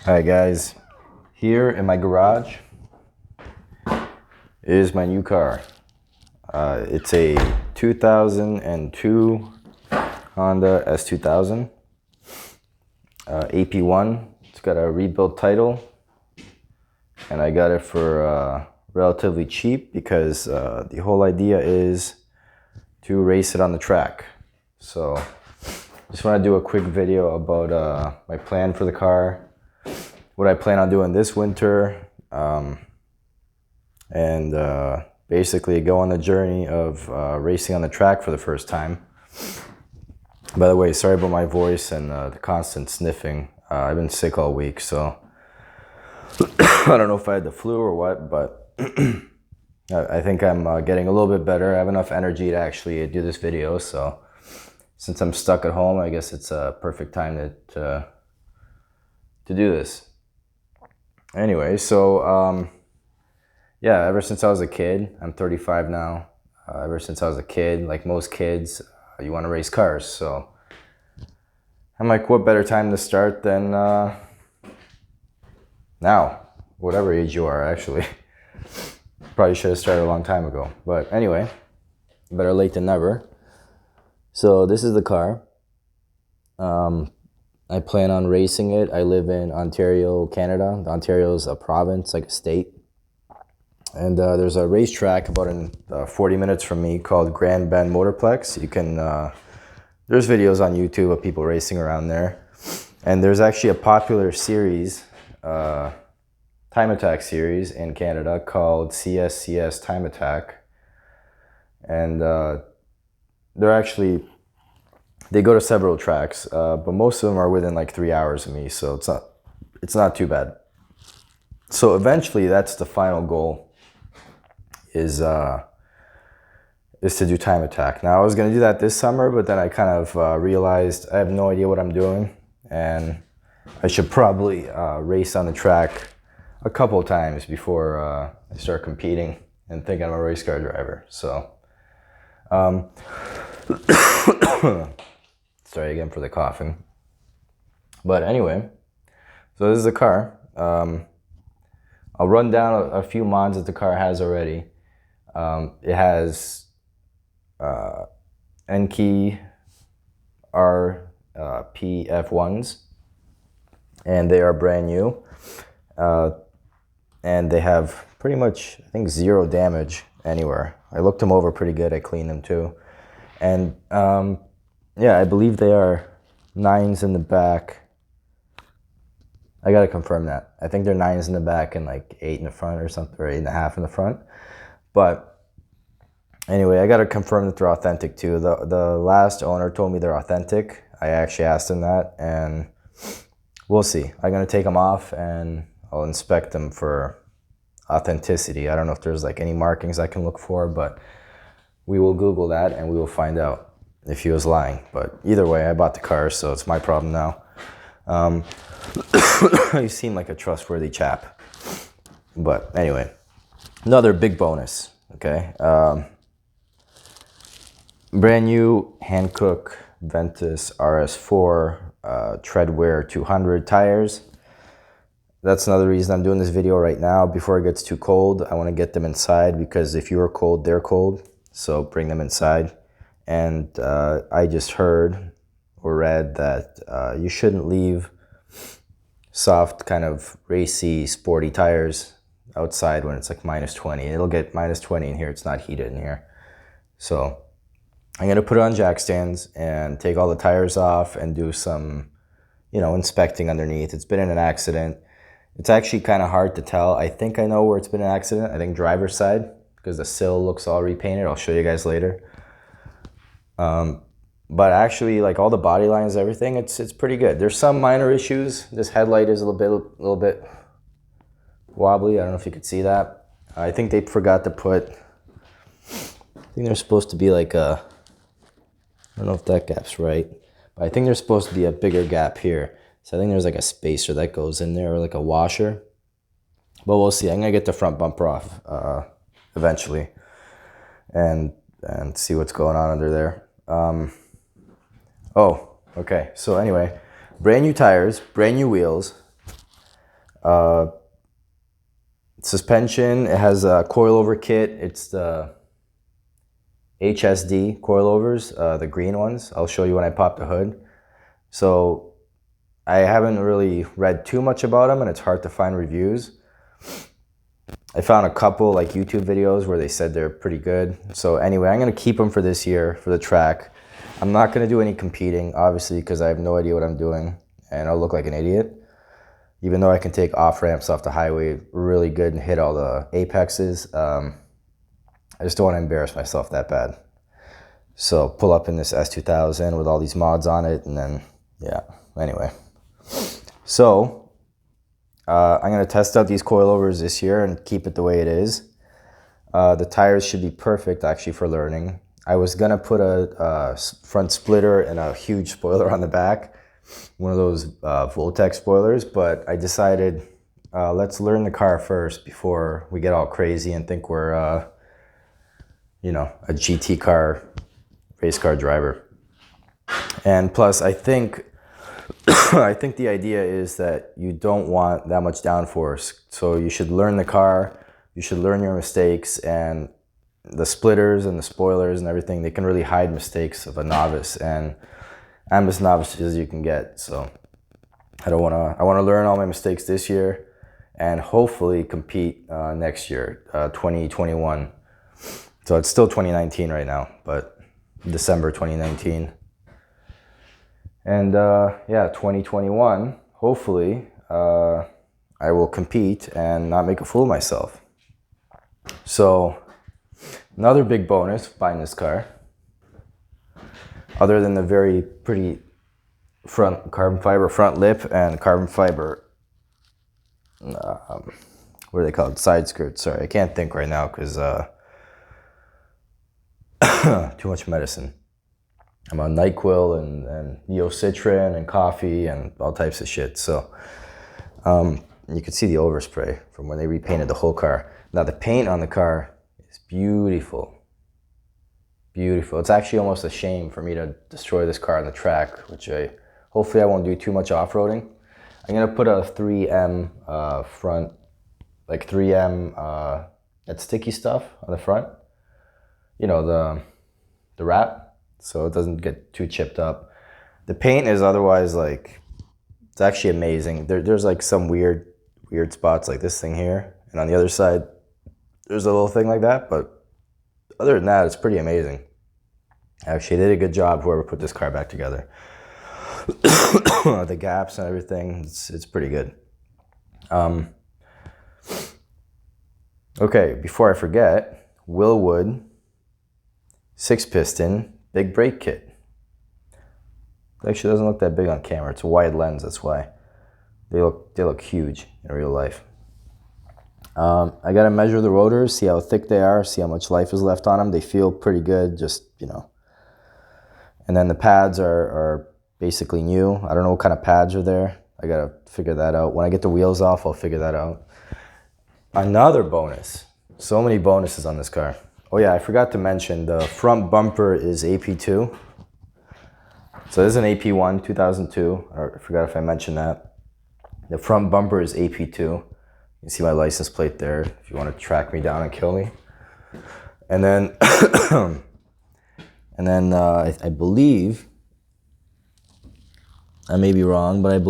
Hi guys, here in my garage is my new car. It's a 2002 Honda S2000 AP1. It's got a rebuilt title, and I got it for relatively cheap because the whole idea is to race it on the track. So just want to do a quick video about my plan for the car, what I plan on doing this winter, and basically go on the journey of racing on the track for the first time. By the way, sorry about my voice and the constant sniffing. I've been sick all week, so I don't know if I had the flu or what, but I think I'm getting a little bit better. I have enough energy to actually do this video, so since I'm stuck at home, I guess it's a perfect time to do this. Anyway, so yeah, ever since I was a kid, I'm 35 now. Ever since I was a kid, like most kids, you want to race cars. So I'm like, what better time to start than now? Whatever age you are, actually. Probably should have started a long time ago. But anyway, better late than never. So this is the car. I plan on racing it. I live in Ontario, Canada. Ontario is a province, like a state. And there's a racetrack about 40 minutes from me called Grand Bend Motorplex. You can, there's videos on YouTube of people racing around there. And there's actually a popular series, time attack series in Canada called CSCS Time Attack. And they go to several tracks, but most of them are within like 3 hours of me, so it's not too bad. So eventually, that's the final goal, is to do time attack. Now I was gonna do that this summer, but then I kind of realized I have no idea what I'm doing, and I should probably race on the track a couple times before I start competing and think I'm a race car driver. So. Sorry again for the coughing. But anyway, so this is the car. I'll run down a few mods that the car has already. It has N-key RPF1s, and they are brand new. And they have pretty much, I think, 0 damage anywhere. I looked them over pretty good. I cleaned them too. And yeah, I believe they are 9s in the back. I gotta confirm that. I think they're 9s in the back and like 8 in the front or something, or 8.5 in the front. But anyway, I gotta confirm that they're authentic too. The last owner told me they're authentic. I actually asked him that, and we'll see. I'm gonna take them off and I'll inspect them for authenticity. I don't know if there's like any markings I can look for, but we will Google that and we will find out if he was lying. But either way, I bought the car, so it's my problem now. You seem like a trustworthy chap. But anyway, another big bonus, okay? Brand new Hankook Ventus RS4 Treadwear 200 tires. That's another reason I'm doing this video right now. Before it gets too cold, I want to get them inside, because if you are cold, they're cold. So bring them inside. And I just heard or read that you shouldn't leave soft, kind of racy, sporty tires outside when it's like -20. It'll get -20 in here. It's not heated in here. So I'm going to put it on jack stands and take all the tires off and do some, inspecting underneath. It's been in an accident. It's actually kind of hard to tell. I think I know where it's been an accident. I think driver's side, because the sill looks all repainted. I'll show you guys later. But actually, like all the body lines, everything, it's pretty good. There's some minor issues. This headlight is a little bit wobbly. I don't know if you could see that. I think they forgot to put, I think there's supposed to be like I don't know if that gap's right, but I think there's supposed to be a bigger gap here. So I think there's like a spacer that goes in there, or like a washer. But we'll see. I'm gonna get the front bumper off eventually, and see what's going on under there. Oh, okay. So anyway, brand new tires, brand new wheels. Suspension, it has a coilover kit. It's the HSD coilovers, the green ones. I'll show you when I pop the hood. So I haven't really read too much about them, and it's hard to find reviews. I found a couple like YouTube videos where they said they're pretty good. So anyway, I'm gonna keep them for this year for the track. I'm not gonna do any competing, obviously, because I have no idea what I'm doing and I'll look like an idiot. Even though I can take off ramps off the highway really good and hit all the apexes, I just don't want to embarrass myself that bad. So pull up in this S2000 with all these mods on it, and then, yeah, anyway. So I'm going to test out these coilovers this year and keep it the way it is. The tires should be perfect, actually, for learning. I was going to put a front splitter and a huge spoiler on the back, one of those Voltec spoilers, but I decided let's learn the car first before we get all crazy and think we're, you know, a GT car, race car driver. And plus, I think I think the idea is that you don't want that much downforce. So you should learn the car, you should learn your mistakes, and the splitters and the spoilers and everything, they can really hide mistakes of a novice, and I'm as novice as you can get. So I want to learn all my mistakes this year and hopefully compete next year, 2021. So it's still 2019 right now, but December 2019. And yeah, 2021, hopefully I will compete and not make a fool of myself. So another big bonus buying this car, other than the very pretty front carbon fiber front lip and carbon fiber, what are they called? Side skirts. Sorry, I can't think right now because too much medicine. I'm on NyQuil and Neocitrin and coffee and all types of shit. So you can see the overspray from when they repainted the whole car. Now the paint on the car is beautiful. Beautiful. It's actually almost a shame for me to destroy this car on the track, which hopefully I won't do too much off-roading. I'm gonna put a 3M front, like 3M that sticky stuff on the front. You know, the wrap, so it doesn't get too chipped up. The paint is otherwise like, it's actually amazing. There's like some weird spots like this thing here, and on the other side there's a little thing like that, but other than that, it's pretty amazing. Actually, they did a good job, whoever put this car back together. The gaps and everything, it's pretty good. Okay, before I forget, Willwood 6-piston big brake kit. It actually doesn't look that big on camera. It's a wide lens, that's why. They look huge in real life. I gotta measure the rotors, see how thick they are, see how much life is left on them. They feel pretty good, just, you know. And then the pads are basically new. I don't know what kind of pads are there. I gotta figure that out. When I get the wheels off, I'll figure that out. Another bonus. So many bonuses on this car. Oh yeah, I forgot to mention the front bumper is AP2. So this is an AP1 2002. I forgot if I mentioned that. The front bumper is AP2. You can see my license plate there if you want to track me down and kill me. And then, I believe, I may be wrong, but I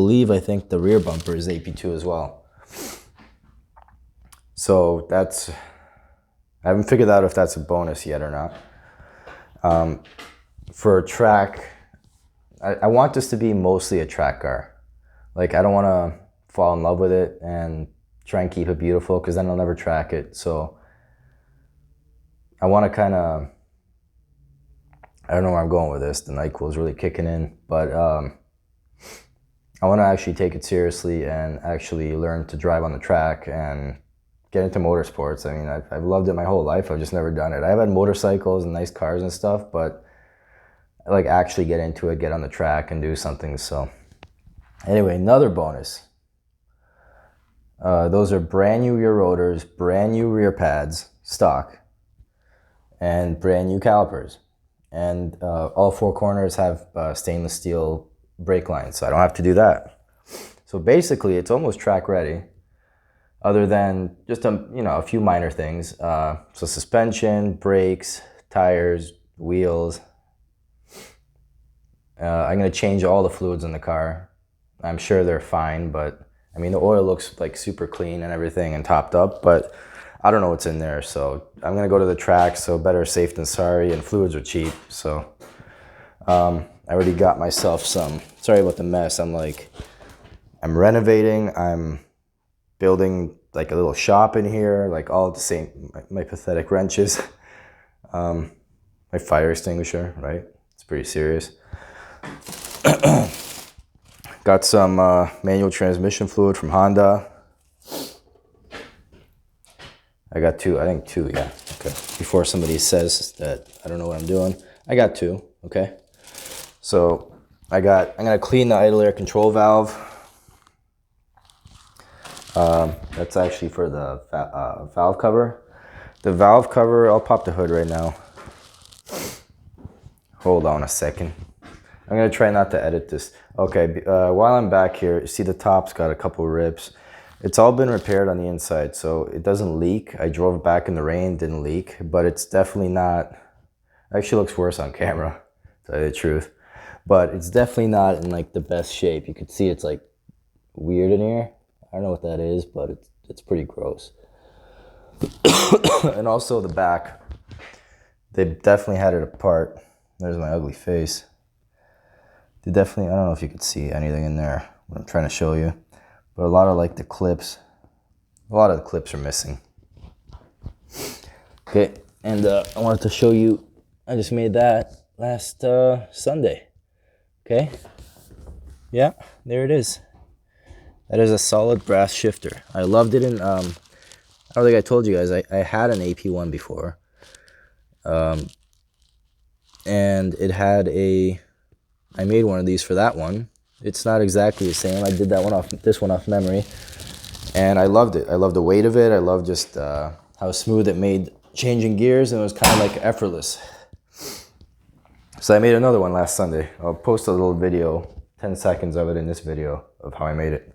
think the rear bumper is AP2 as well. So that's, I haven't figured out if that's a bonus yet or not. For a track, I want this to be mostly a track car. Like, I don't want to fall in love with it and try and keep it beautiful, because then I'll never track it. So I want to kind of, I don't know where I'm going with this. The NyQuil is really kicking in, but I want to actually take it seriously and actually learn to drive on the track and get into motorsports. I mean, I've loved it my whole life. I've just never done it. I've had motorcycles and nice cars and stuff, but I like actually get into it, get on the track and do something. So anyway, another bonus. Those are brand new rear rotors, brand new rear pads, stock, and brand new calipers. And all four corners have stainless steel brake lines, so I don't have to do that. So basically, it's almost track ready. other than just a few minor things. So suspension, brakes, tires, wheels. I'm gonna change all the fluids in the car. I'm sure they're fine, but I mean the oil looks like super clean and everything and topped up, but I don't know what's in there. So I'm gonna go to the track, so better safe than sorry, and fluids are cheap. So I already got myself some, sorry about the mess. I'm renovating, I'm building like a little shop in here, like all at the same, my pathetic wrenches, my fire extinguisher, right? It's pretty serious. Got some manual transmission fluid from Honda. I got two, I think two, yeah, okay. Before somebody says that I don't know what I'm doing, I got two, okay? So I'm gonna clean the idle air control valve. That's actually for the valve cover. The valve cover, I'll pop the hood right now. Hold on a second. I'm gonna try not to edit this. Okay, while I'm back here, you see the top's got a couple rips. It's all been repaired on the inside, so it doesn't leak. I drove it back in the rain, didn't leak, but it's definitely not, actually looks worse on camera, to tell you the truth. But it's definitely not in like the best shape. You can see it's like weird in here. I don't know what that is, but it's pretty gross. And also the back, they definitely had it apart. There's my ugly face. They definitely, I don't know if you could see anything in there, what I'm trying to show you. But a lot of like the clips, a lot of the clips are missing. Okay, and I wanted to show you, I just made that last Sunday. Okay, yeah, there it is. That is a solid brass shifter. I loved it in, I don't think I told you guys, I had an AP1 before. And it had I made one of these for that one. It's not exactly the same. I did this one off memory. And I loved it. I loved the weight of it. I loved just how smooth it made changing gears, and it was kind of like effortless. So I made another one last Sunday. I'll post a little video, 10 seconds of it in this video of how I made it.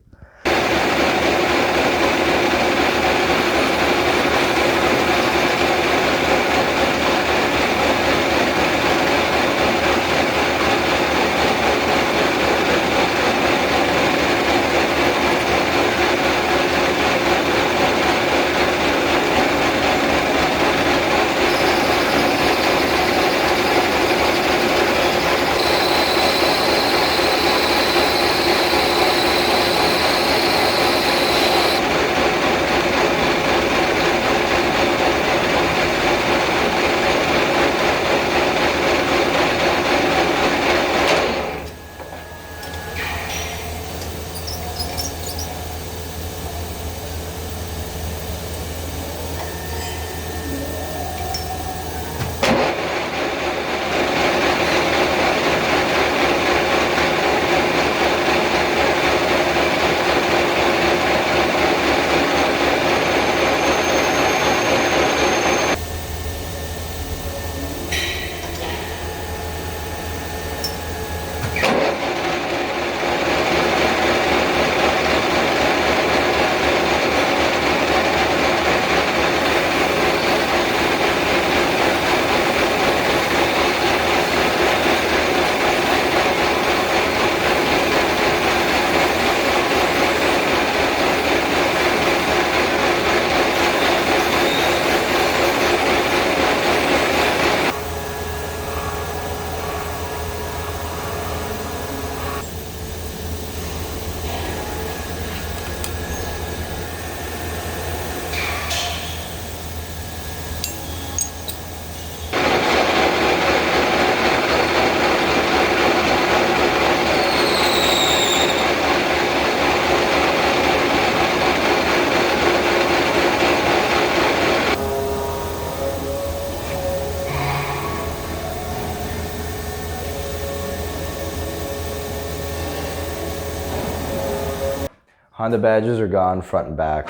Honda badges are gone, front and back.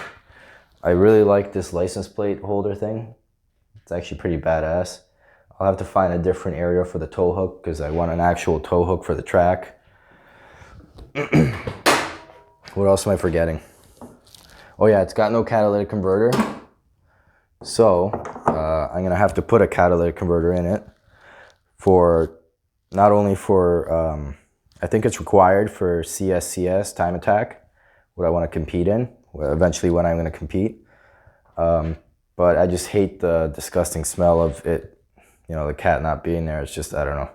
I really like this license plate holder thing. It's actually pretty badass. I'll have to find a different area for the tow hook because I want an actual tow hook for the track. What else am I forgetting? Oh yeah, it's got no catalytic converter. So I'm gonna have to put a catalytic converter in it for not only for I think it's required for CSCS time attack, what I want to compete in, eventually when I'm going to compete. But I just hate the disgusting smell of it, you know, the cat not being there. It's just, I don't know.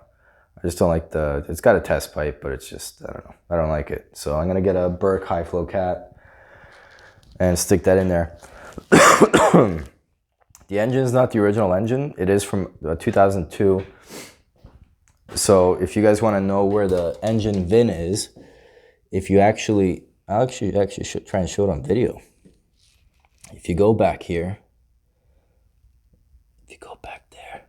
I just don't like it's got a test pipe, but it's just, I don't know. I don't like it. So I'm going to get a Burke high flow cat and stick that in there. The engine is not the original engine. It is from 2002. So if you guys want to know where the engine VIN is, if you I'll actually should try and show it on video. If you go back here, if you go back there,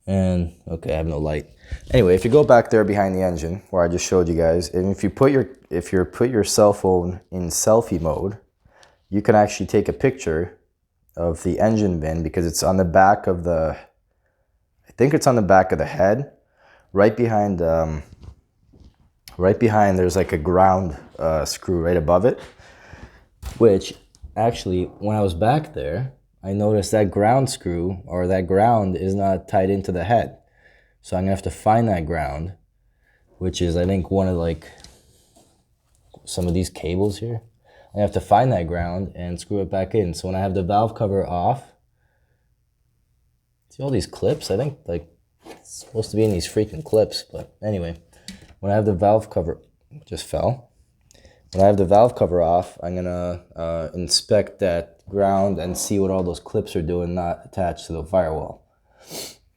and okay, I have no light. Anyway, if you go back there behind the engine where I just showed you guys, and if you put your cell phone in selfie mode, you can actually take a picture of the engine VIN because it's on the back of the, I think it's on the back of the head, right behind there's like a ground screw right above it, which actually when I was back there, I noticed that ground screw or that ground is not tied into the head. So I'm gonna have to find that ground, which is I think one of like some of these cables here. I have to find that ground and screw it back in. So when I have the valve cover off, see all these clips? I think like it's supposed to be in these freaking clips, but anyway, when I have the valve cover, just fell. When I have the valve cover off, I'm gonna inspect that ground and see what all those clips are doing not attached to the firewall.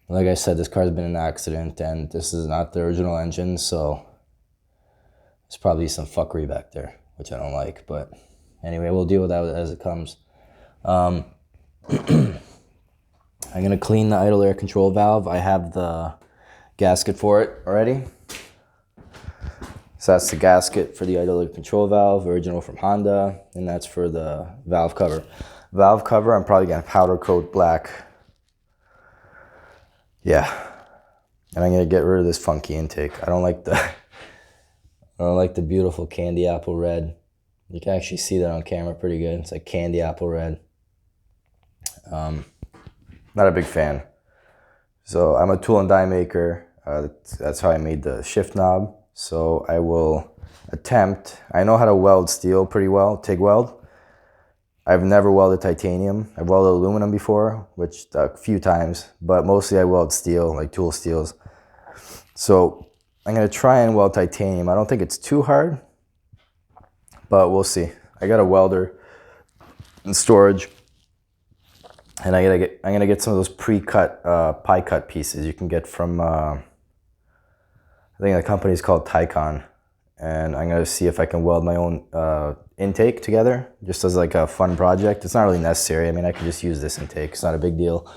Like I said, this car's been in an accident and this is not the original engine, so there's probably some fuckery back there, which I don't like, but anyway, we'll deal with that as it comes. I'm gonna clean the idle air control valve. I have the gasket for it already. So that's the gasket for the idle air control valve, original from Honda, and that's for the valve cover. Valve cover, I'm probably gonna powder coat black. Yeah, and I'm gonna get rid of this funky intake. I don't like the beautiful candy apple red. You can actually see that on camera pretty good. It's like candy apple red. Not a big fan. So I'm a tool and die maker. That's how I made the shift knob. So I will attempt, I know how to weld steel pretty well, TIG weld. I've never welded titanium. I've welded aluminum before, which a few times, but mostly I weld steel, like tool steels. So I'm gonna try and weld titanium. I don't think it's too hard, but we'll see. I got a welder in storage, and I'm gonna get some of those pre-cut pie cut pieces you can get from I think the company is called Tycon, and I'm gonna see if I can weld my own intake together, just as like a fun project. It's not really necessary. I mean, I can just use this intake. It's not a big deal,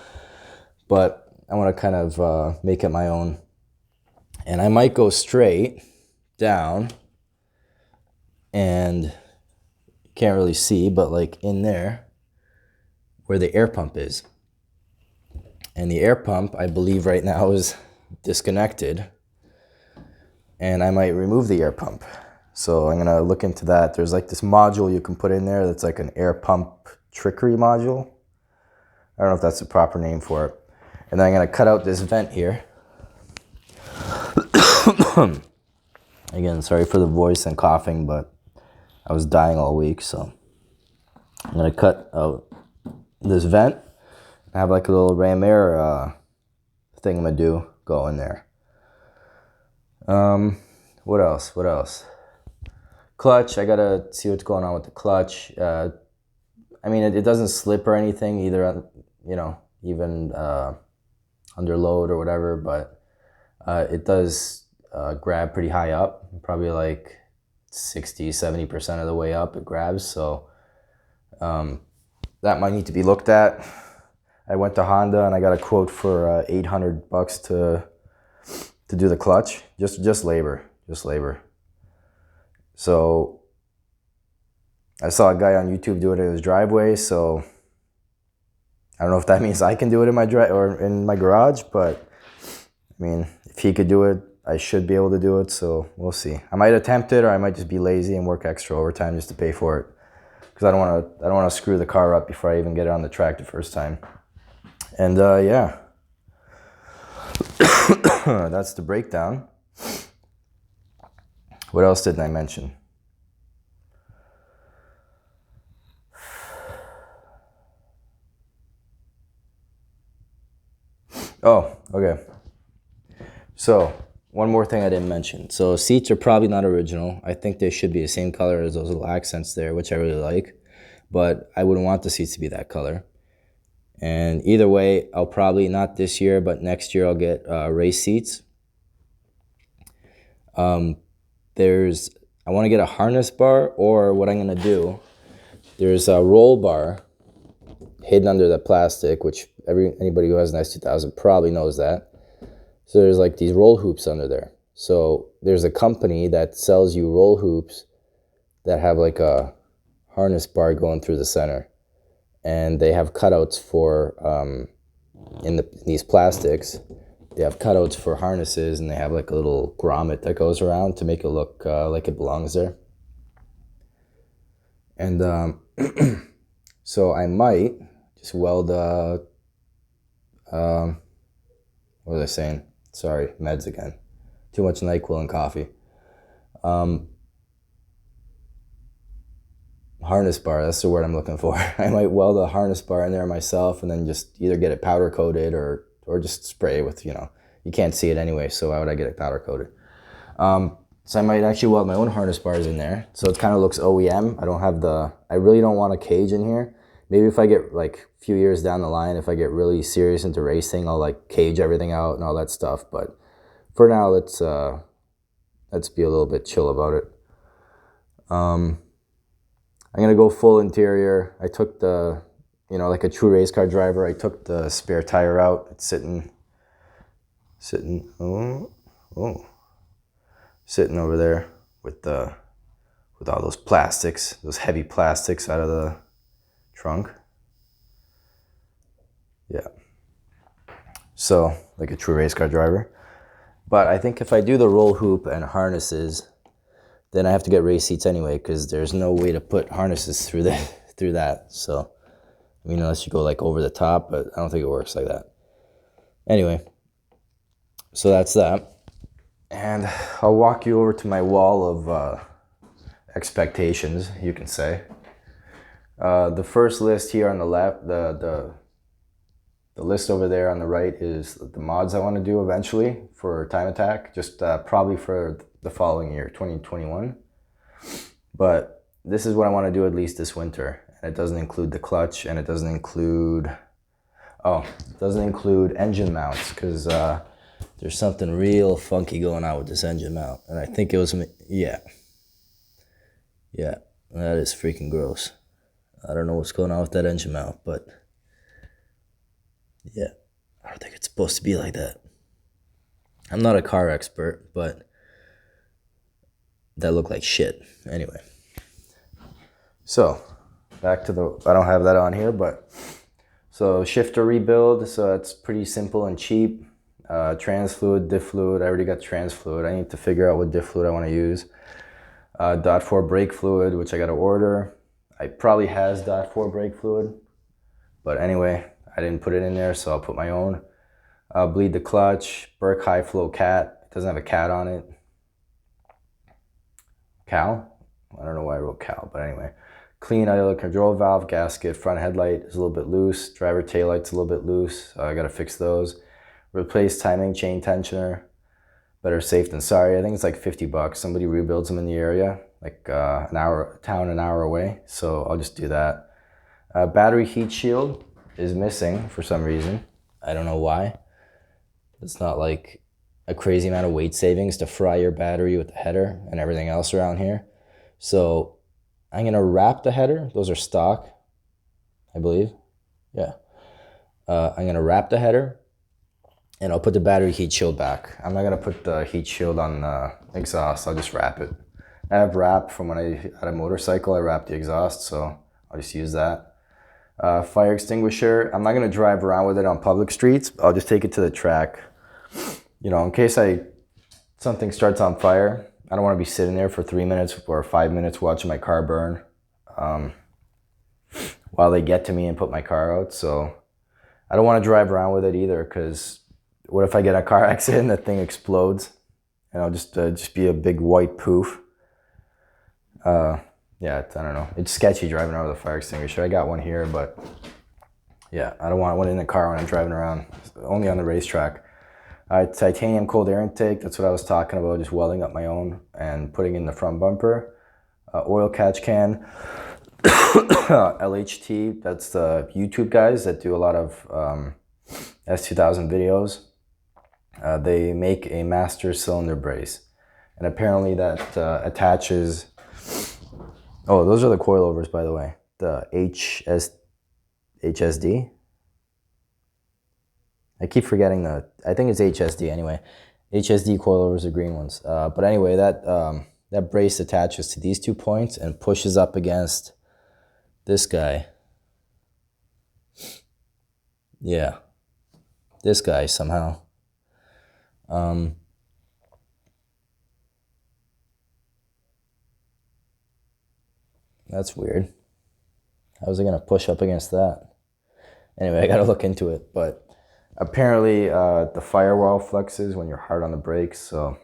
but I want to kind of make it my own. And I might go straight down, and you can't really see, but like in there, where the air pump is. And the air pump, I believe right now is disconnected. And I might remove the air pump. So I'm gonna look into that. There's like this module you can put in there that's like an air pump trickery module. I don't know if that's the proper name for it. And then I'm gonna cut out this vent here. Again, sorry for the voice and coughing, but I was dying all week, so I'm gonna cut out this vent. I have like a little ram air thingamadoo go in there. What else? Clutch, I gotta see what's going on with the clutch. I mean, it doesn't slip or anything either, you know, even under load or whatever, but it does grab pretty high up, probably like 60-70% of the way up it grabs, so that might need to be looked at. I went to Honda and I got a quote for $800 to do the clutch, just labor. So I saw a guy on YouTube do it in his driveway, so I don't know if that means I can do it in my in my garage, but I mean, if he could do it, I should be able to do it, so we'll see. I might attempt it, or I might just be lazy and work extra overtime just to pay for it. because I don't want to screw the car up before I even get it on the track the first time. And yeah, that's the breakdown. What else didn't I mention? Oh, okay. So one more thing I didn't mention. So seats are probably not original. I think they should be the same color as those little accents there, which I really like. But I wouldn't want the seats to be that color. And either way, I'll probably, not this year, but next year I'll get race seats. I want to get a harness bar, or what I'm going to do, there's a roll bar hidden under the plastic, which anybody who has an S2000 probably knows that. So there's like these roll hoops under there. So there's a company that sells you roll hoops that have like a harness bar going through the center. And they have cutouts for, in these plastics, they have cutouts for harnesses, and they have like a little grommet that goes around to make it look like it belongs there. And so I might just weld, what was I saying? Sorry, meds again. Too much NyQuil and coffee. Harness bar, that's the word I'm looking for. I might weld a harness bar in there myself, and then just either get it powder coated or just spray with, you can't see it anyway, so why would I get it powder coated? So I might actually weld my own harness bars in there, so it kind of looks OEM. I really don't want a cage in here. Maybe if I get like a few years down the line, if I get really serious into racing, I'll like cage everything out and all that stuff. But for now, let's be a little bit chill about it. I'm gonna go full interior. I took the, like a true race car driver, I took the spare tire out. It's sitting over there with all those plastics, those heavy plastics out of the trunk. Yeah. So like a true race car driver. But I think if I do the roll hoop and harnesses, then I have to get race seats anyway, because there's no way to put harnesses through that. So, unless you go like over the top, but I don't think it works like that. Anyway, so that's that. And I'll walk you over to my wall of expectations, you can say. The first list here on the left, the list over there on the right is the mods I want to do eventually for Time Attack, just probably for the following year, 2021. But this is what I want to do at least this winter. And it doesn't include the clutch, and it doesn't include engine mounts, because there's something real funky going on with this engine mount. And I think it was, yeah, that is freaking gross. I don't know what's going on with that engine mount, but yeah, I don't think it's supposed to be like that. I'm not a car expert, but that looked like shit. Anyway, so back to I don't have that on here, but so shifter rebuild. So it's pretty simple and cheap. Trans fluid, diff fluid. I already got trans fluid. I need to figure out what diff fluid I want to use. .4 brake fluid, which I got to order. It probably has .4 brake fluid, but anyway, I didn't put it in there, so I'll put my own. Bleed the clutch, Burke high flow cat. It doesn't have a cat on it. Cal? I don't know why I wrote Cal, but anyway. Clean idler control valve, gasket, front headlight is a little bit loose. Driver taillight's a little bit loose. I gotta fix those. Replace timing chain tensioner. Better safe than sorry. I think it's like $50. Somebody rebuilds them in the area, like an hour away. So I'll just do that. Battery heat shield is missing for some reason. I don't know why. It's not like a crazy amount of weight savings to fry your battery with the header and everything else around here. So I'm gonna wrap the header. Those are stock, I believe. Yeah. I'm gonna wrap the header, and I'll put the battery heat shield back. I'm not gonna put the heat shield on the exhaust. I'll just wrap it. I have wrap from when I had a motorcycle. I wrapped the exhaust, so I'll just use that. Fire extinguisher. I'm not gonna drive around with it on public streets. I'll just take it to the track. In case something starts on fire, I don't want to be sitting there for 3 minutes or 5 minutes watching my car burn. while they get to me and put my car out. So I don't want to drive around with it either, because what if I get a car accident and the thing explodes and I'll just be a big white poof. Yeah, I don't know. It's sketchy driving around with a fire extinguisher. I got one here, but yeah, I don't want one in the car when I'm driving around, only on the racetrack. Titanium cold air intake, that's what I was talking about, just welding up my own and putting in the front bumper. Oil catch can. LHT, that's the YouTube guys that do a lot of S2000 videos. They make a master cylinder brace, and apparently that attaches. Oh, those are the coilovers, by the way. The HSD. I keep forgetting I think it's HSD anyway. HSD coilovers are green ones. But anyway, that brace attaches to these 2 points and pushes up against this guy. Yeah, this guy somehow. That's weird. How's it gonna push up against that? Anyway, I gotta look into it. But apparently the firewall flexes when you're hard on the brakes, so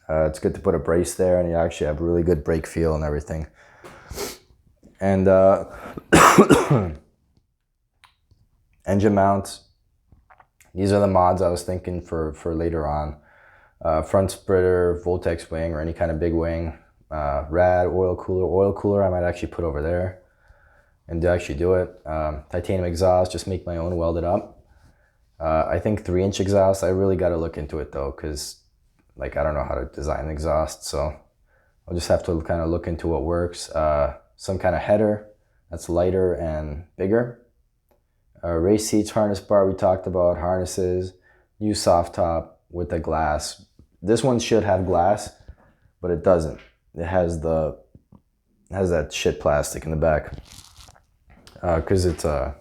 it's good to put a brace there, and you actually have really good brake feel and everything. And engine mounts. These are the mods I was thinking for later on. Front splitter, Voltex wing, or any kind of big wing. Rad, oil cooler I might actually put over there and actually do it. Titanium exhaust, just make my own, weld it up. I think 3-inch exhaust, I really got to look into it though, because like I don't know how to design an exhaust, so I'll just have to kind of look into what works. Some kind of header that's lighter and bigger. Race seats, harness bar we talked about, harnesses, new soft top with the glass. This one should have glass, but it doesn't. It has that shit plastic in the back, because it's a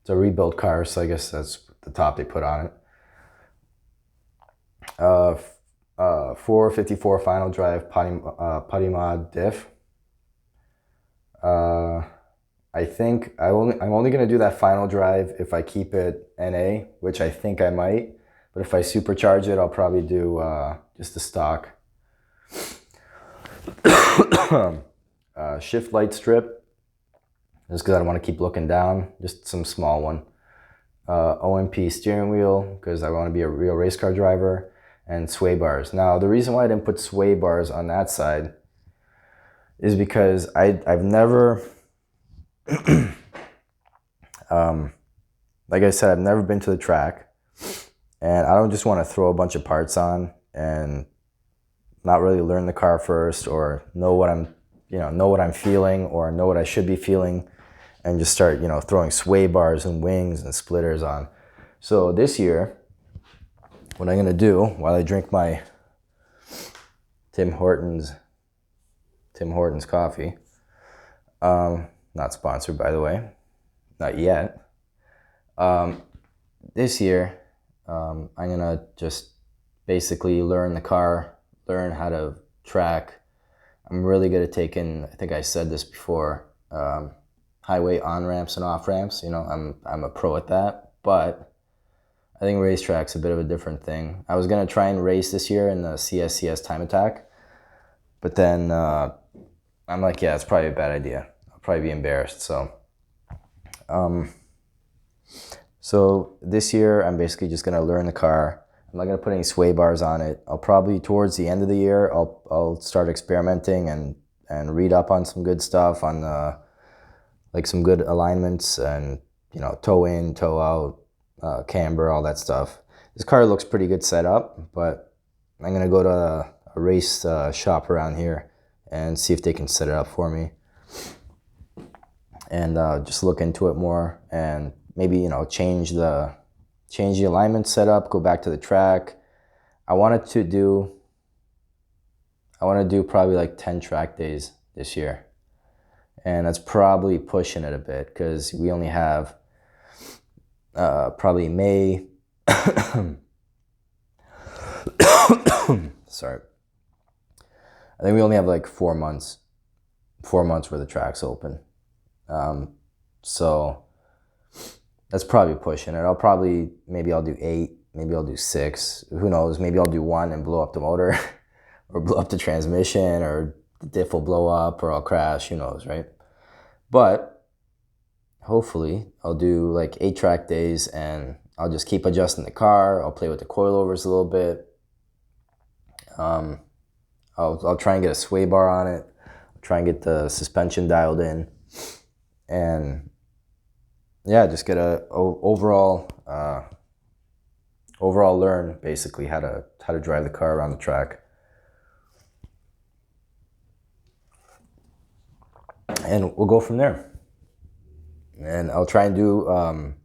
rebuilt car, so I guess that's the top they put on it. 454 final drive putty mod diff. I think I'm only gonna do that final drive if I keep it NA, which I think I might. But if I supercharge it, I'll probably do just the stock. Shift light strip, just because I don't want to keep looking down, just some small one. OMP steering wheel, because I want to be a real race car driver, and sway bars. Now, the reason why I didn't put sway bars on that side is because I've never, like I said, I've never been to the track, and I don't just want to throw a bunch of parts on and not really learn the car first, or know what I'm feeling, or know what I should be feeling, and just start, throwing sway bars and wings and splitters on. So this year, what I'm gonna do while I drink my Tim Hortons coffee, not sponsored by the way, not yet. This year, I'm gonna just basically learn the car, learn how to track. I'm really good at taking, I think I said this before, highway on-ramps and off-ramps. I'm a pro at that, but I think racetrack's a bit of a different thing. I was gonna try and race this year in the CSCS time attack, but then I'm like, yeah, it's probably a bad idea. I'll probably be embarrassed, so. So this year, I'm basically just gonna learn the car. I'm not gonna put any sway bars on it. I'll probably, towards the end of the year, I'll start experimenting and read up on some good stuff, on like some good alignments, and toe in, toe out, camber, all that stuff. This car looks pretty good set up, but I'm gonna go to a race shop around here and see if they can set it up for me, and just look into it more, and maybe change the alignment setup, go back to the track. I want to do probably like 10 track days this year, and that's probably pushing it a bit, because we only have probably May. Sorry, I think we only have like 4 months where the track's open. So that's probably pushing it. Maybe I'll do 8, maybe I'll do 6. Who knows? Maybe I'll do 1 and blow up the motor or blow up the transmission, or the diff will blow up, or I'll crash. Who knows, right? But hopefully I'll do like 8 track days, and I'll just keep adjusting the car. I'll play with the coilovers a little bit. I'll try and get a sway bar on it. I'll try and get the suspension dialed in, and yeah, just get a overall learn basically how to drive the car around the track. And we'll go from there. And I'll try and do, I'm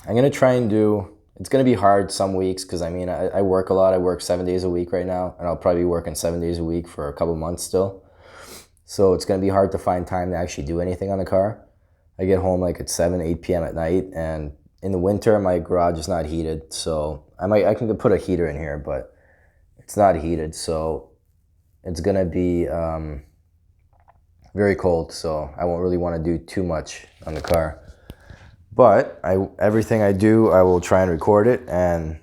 going to try and do, it's going to be hard some weeks because I mean, I work a lot. I work 7 days a week right now, and I'll probably be working 7 days a week for a couple months still. So it's going to be hard to find time to actually do anything on the car. I get home like at 7, 8 p.m. at night, and in the winter, my garage is not heated. So I can put a heater in here, but it's not heated. So it's going to be very cold. So I won't really want to do too much on the car. But everything I do, I will try and record it, and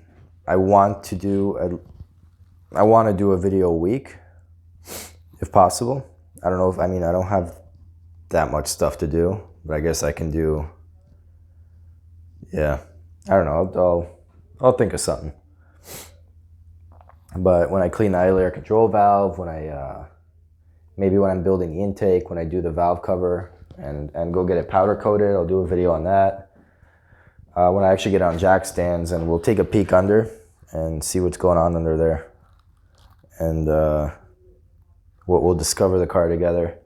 I want to do a video a week, if possible. I don't know I don't have that much stuff to do, but I guess I can do, yeah, I don't know, I'll think of something. But when I clean the idle air control valve, maybe when I'm building the intake, when I do the valve cover and go get it powder coated, I'll do a video on that. When I actually get on jack stands, and we'll take a peek under and see what's going on under there. And we'll discover the car together.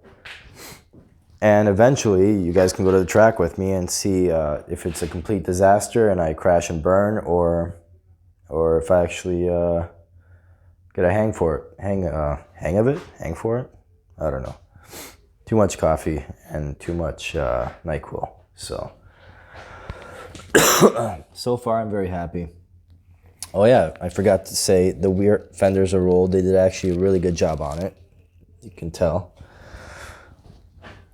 And eventually, you guys can go to the track with me and see if it's a complete disaster and I crash and burn, or if I actually get a hang for it. Hang for it? I don't know. Too much coffee and too much NyQuil. So, so far I'm very happy. Oh yeah, I forgot to say the rear fenders are rolled. They did actually a really good job on it. You can tell.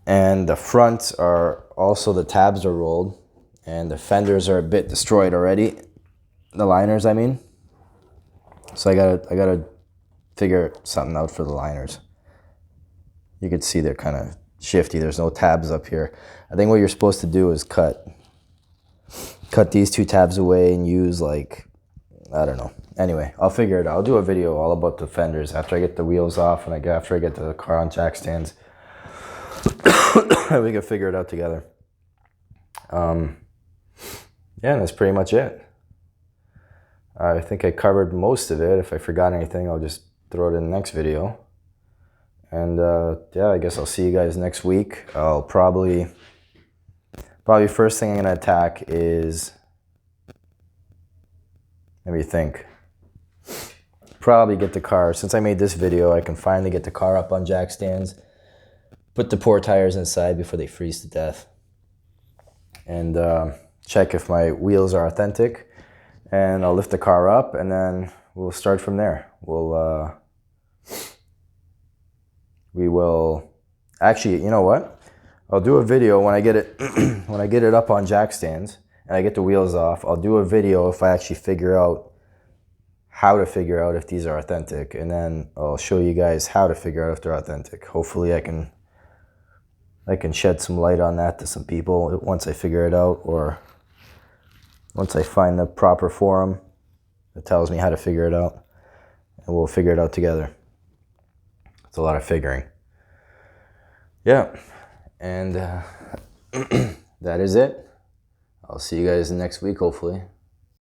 And the fronts are also, the tabs are rolled, and the fenders are a bit destroyed already. The liners, I mean. So I gotta figure something out for the liners. You can see they're kind of shifty. There's no tabs up here. I think what you're supposed to do is cut these 2 tabs away and use, like, I don't know. Anyway, I'll figure it out. I'll do a video all about the fenders after I get the wheels off and after I get the car on jack stands. We can figure it out together. Yeah, and that's pretty much it. I think I covered most of it. If I forgot anything, I'll just throw it in the next video. And yeah, I guess I'll see you guys next week. I'll probably first thing I'm gonna attack is, let me think. Probably get the car, since I made this video, I can finally get the car up on jack stands, put the poor tires inside before they freeze to death, and check if my wheels are authentic, and I'll lift the car up, and then we'll start from there. We will actually, you know what? I'll do a video when I get it when I get it up on jack stands and I get the wheels off. I'll do a video if I actually figure out how to figure out if these are authentic, and then I'll show you guys how to figure out if they're authentic. Hopefully I can shed some light on that to some people once I figure it out, or once I find the proper forum that tells me how to figure it out, and we'll figure it out together. It's a lot of figuring. Yeah, and that is it. I'll see you guys next week, hopefully.